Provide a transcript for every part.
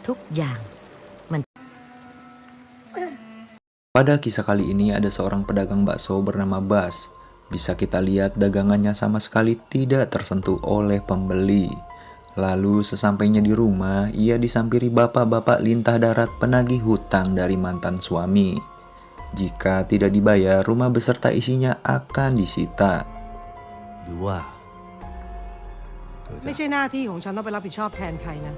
ทุกอย่างมัน Pada kisah kali ini ada seorang pedagang bakso bernama Bas. Bisa kita lihat dagangannya sama sekali tidak tersentuh oleh pembeli. Lalu sesampainya di rumah, ia disampiri bapak-bapak lintah darat penagih hutang dari mantan suami. Jika tidak dibayar, rumah beserta isinya akan disita. หรือว่าเธอจะ ไม่ใช่หน้าที่ของฉันต้องไปรับผิดชอบแทนใครนะ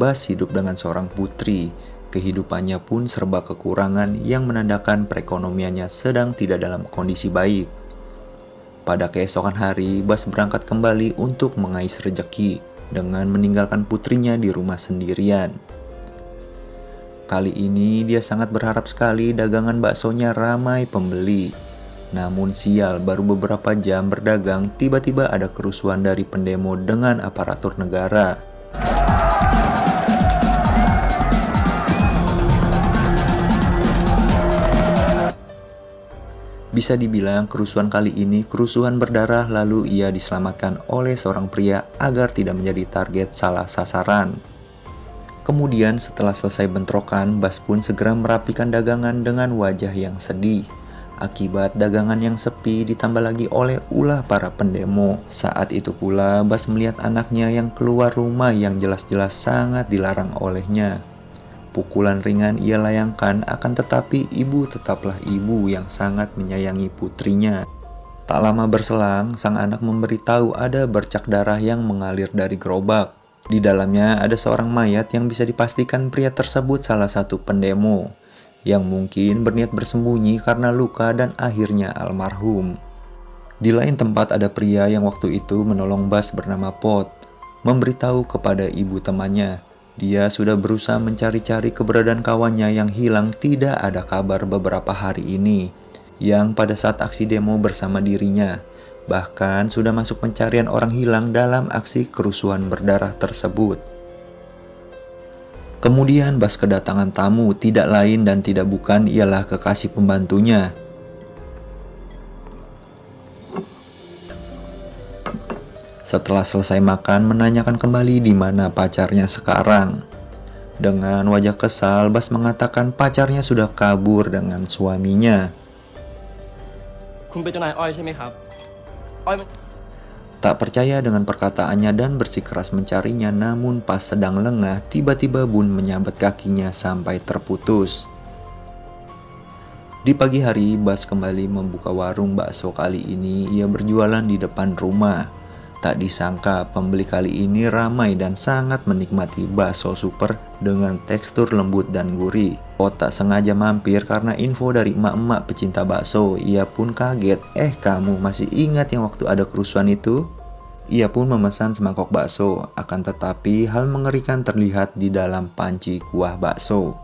Bas hidup dengan seorang putri. Kehidupannya pun serba kekurangan yang menandakan perekonomiannya sedang tidak dalam kondisi baik. Pada keesokan hari, Bas berangkat kembali untuk mengais rejeki dengan meninggalkan putrinya di rumah sendirian. Kali ini dia sangat berharap sekali dagangan baksonya ramai pembeli. Namun sial, baru beberapa jam berdagang, tiba-tiba ada kerusuhan dari pendemo dengan aparatur negara. Bisa dibilang kerusuhan kali ini kerusuhan berdarah, lalu ia diselamatkan oleh seorang pria agar tidak menjadi target salah sasaran. Kemudian setelah selesai bentrokan, Bas pun segera merapikan dagangan dengan wajah yang sedih. Akibat dagangan yang sepi ditambah lagi oleh ulah para pendemo. Saat itu pula Bas melihat anaknya yang keluar rumah yang jelas-jelas sangat dilarang olehnya. Pukulan ringan ia layangkan, akan tetapi ibu tetaplah ibu yang sangat menyayangi putrinya. Tak lama berselang, sang anak memberitahu ada bercak darah yang mengalir dari gerobak. Di dalamnya ada seorang mayat yang bisa dipastikan pria tersebut salah satu pendemo, yang mungkin berniat bersembunyi karena luka dan akhirnya almarhum. Di lain tempat ada pria yang waktu itu menolong Bas bernama Pot, memberitahu kepada ibu temannya. Dia sudah berusaha mencari-cari keberadaan kawannya yang hilang, tidak ada kabar beberapa hari ini, yang pada saat aksi demo bersama dirinya. Bahkan sudah masuk pencarian orang hilang dalam aksi kerusuhan berdarah tersebut. Kemudian Bas kedatangan tamu, tidak lain dan tidak bukan ialah kekasih pembantunya. Setelah selesai makan, menanyakan kembali di mana pacarnya sekarang. Dengan wajah kesal, Bas mengatakan pacarnya sudah kabur dengan suaminya. คุณเป็นเจ้านายอ้อยใช่ไหมครับอ้อย Tak percaya dengan perkataannya dan bersikeras mencarinya, namun pas sedang lengah, tiba-tiba Bun menyabet kakinya sampai terputus. Di pagi hari, Bas kembali membuka warung bakso. Kali ini ia berjualan di depan rumah. Tak disangka pembeli kali ini ramai dan sangat menikmati bakso super dengan tekstur lembut dan gurih. Pot tak sengaja mampir karena info dari emak-emak pecinta bakso. Ia pun kaget, kamu masih ingat yang waktu ada kerusuhan itu? Ia pun memesan semangkok bakso, akan tetapi hal mengerikan terlihat di dalam panci kuah bakso.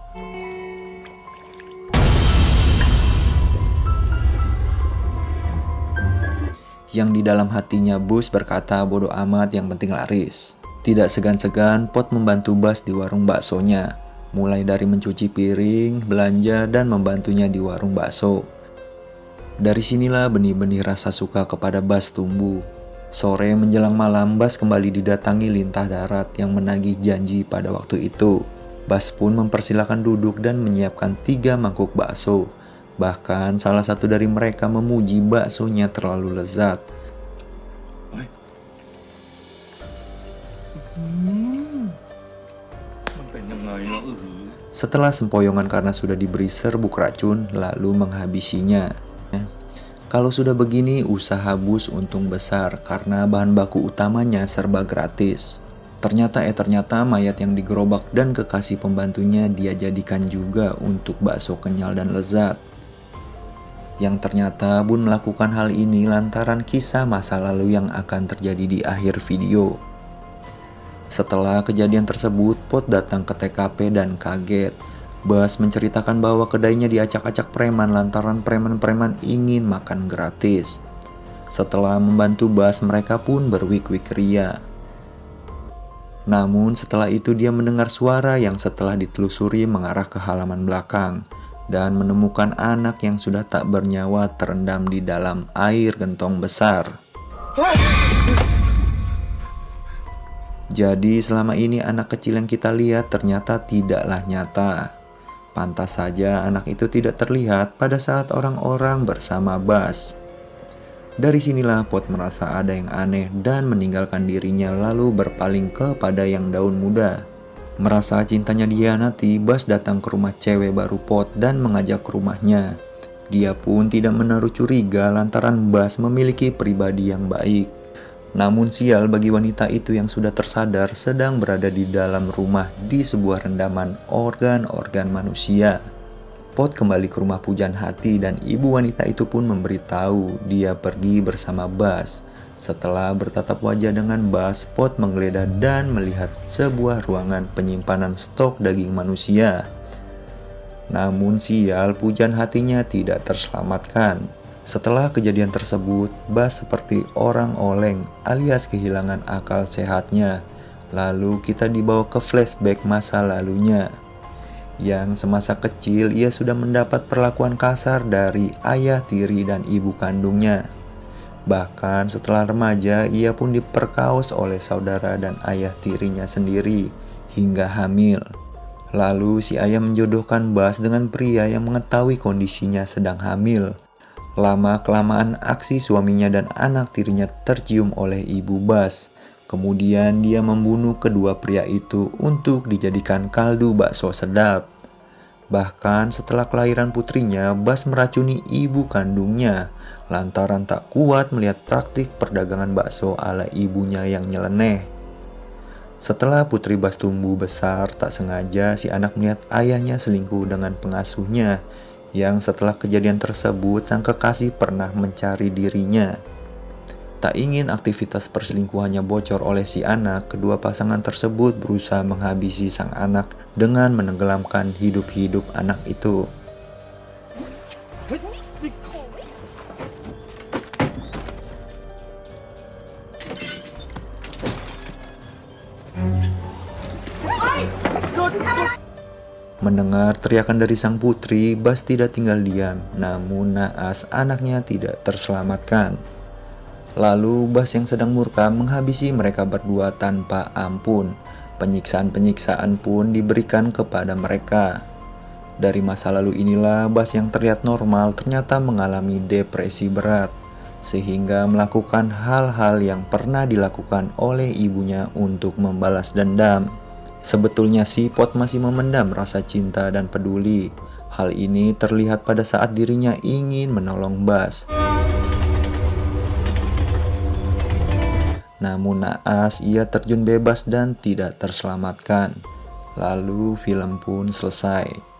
Yang di dalam hatinya Bus berkata bodoh amat, yang penting laris. Tidak segan-segan Pot membantu Bas di warung baksonya, mulai dari mencuci piring, belanja, dan membantunya di warung bakso. Dari sinilah benih-benih rasa suka kepada Bas tumbuh. Sore menjelang malam, Bas kembali didatangi lintah darat yang menagih janji pada waktu itu. Bas pun mempersilahkan duduk dan menyiapkan 3 mangkuk bakso. Bahkan salah satu dari mereka memuji baksonya terlalu lezat. Setelah sempoyongan karena sudah diberi serbuk racun, lalu menghabisinya. Kalau sudah begini, usaha Bus untung besar karena bahan baku utamanya serba gratis. Ternyata mayat yang digerobak dan kekasih pembantunya dia jadikan juga untuk bakso kenyal dan lezat. Yang ternyata Bun melakukan hal ini lantaran kisah masa lalu yang akan terjadi di akhir video. Setelah kejadian tersebut, Pot datang ke TKP dan kaget. Bas menceritakan bahwa kedainya diacak-acak preman lantaran preman-preman ingin makan gratis. Setelah membantu Bas, mereka pun berwik-wik ria. Namun setelah itu dia mendengar suara yang setelah ditelusuri mengarah ke halaman belakang dan menemukan anak yang sudah tak bernyawa terendam di dalam air gentong besar. Jadi selama ini anak kecil yang kita lihat ternyata tidaklah nyata. Pantas saja anak itu tidak terlihat pada saat orang-orang bersama Bas. Dari sinilah Pot merasa ada yang aneh dan meninggalkan dirinya lalu berpaling kepada yang daun muda. Merasa cintanya dihianati, Bas datang ke rumah cewek baru Pot dan mengajak ke rumahnya. Dia pun tidak menaruh curiga lantaran Bas memiliki pribadi yang baik. Namun sial bagi wanita itu yang sudah tersadar sedang berada di dalam rumah di sebuah rendaman organ-organ manusia. Pot kembali ke rumah pujaan hati dan ibu wanita itu pun memberitahu dia pergi bersama Bas. Setelah bertatap wajah dengan Bas, Pot menggeledah dan melihat sebuah ruangan penyimpanan stok daging manusia. Namun sial pujaan hatinya tidak terselamatkan. Setelah kejadian tersebut, Bas seperti orang oleng alias kehilangan akal sehatnya. Lalu kita dibawa ke flashback masa lalunya. Yang semasa kecil ia sudah mendapat perlakuan kasar dari ayah tiri dan ibu kandungnya. Bahkan setelah remaja ia pun diperkaos oleh saudara dan ayah tirinya sendiri hingga hamil. Lalu si ayah menjodohkan Bas dengan pria yang mengetahui kondisinya sedang hamil. Lama-kelamaan aksi suaminya dan anak tirinya tercium oleh ibu Bas. Kemudian dia membunuh kedua pria itu untuk dijadikan kaldu bakso sedap. Bahkan setelah kelahiran putrinya, Bas meracuni ibu kandungnya lantaran tak kuat melihat praktik perdagangan bakso ala ibunya yang nyeleneh. Setelah putri Bas tumbuh besar, tak sengaja si anak melihat ayahnya selingkuh dengan pengasuhnya, yang setelah kejadian tersebut sang kekasih pernah mencari dirinya. Tak ingin aktivitas perselingkuhannya bocor oleh si anak, kedua pasangan tersebut berusaha menghabisi sang anak dengan menenggelamkan hidup-hidup anak itu. Mendengar teriakan dari sang putri, Bas tidak tinggal diam, namun naas anaknya tidak terselamatkan. Lalu Bas yang sedang murka menghabisi mereka berdua tanpa ampun. Penyiksaan-penyiksaan pun diberikan kepada mereka. Dari masa lalu inilah Bas yang terlihat normal ternyata mengalami depresi berat, sehingga melakukan hal-hal yang pernah dilakukan oleh ibunya untuk membalas dendam. Sebetulnya si Pot masih memendam rasa cinta dan peduli. Hal ini terlihat pada saat dirinya ingin menolong Bas. Namun naas ia terjun bebas dan tidak terselamatkan. Lalu film pun selesai.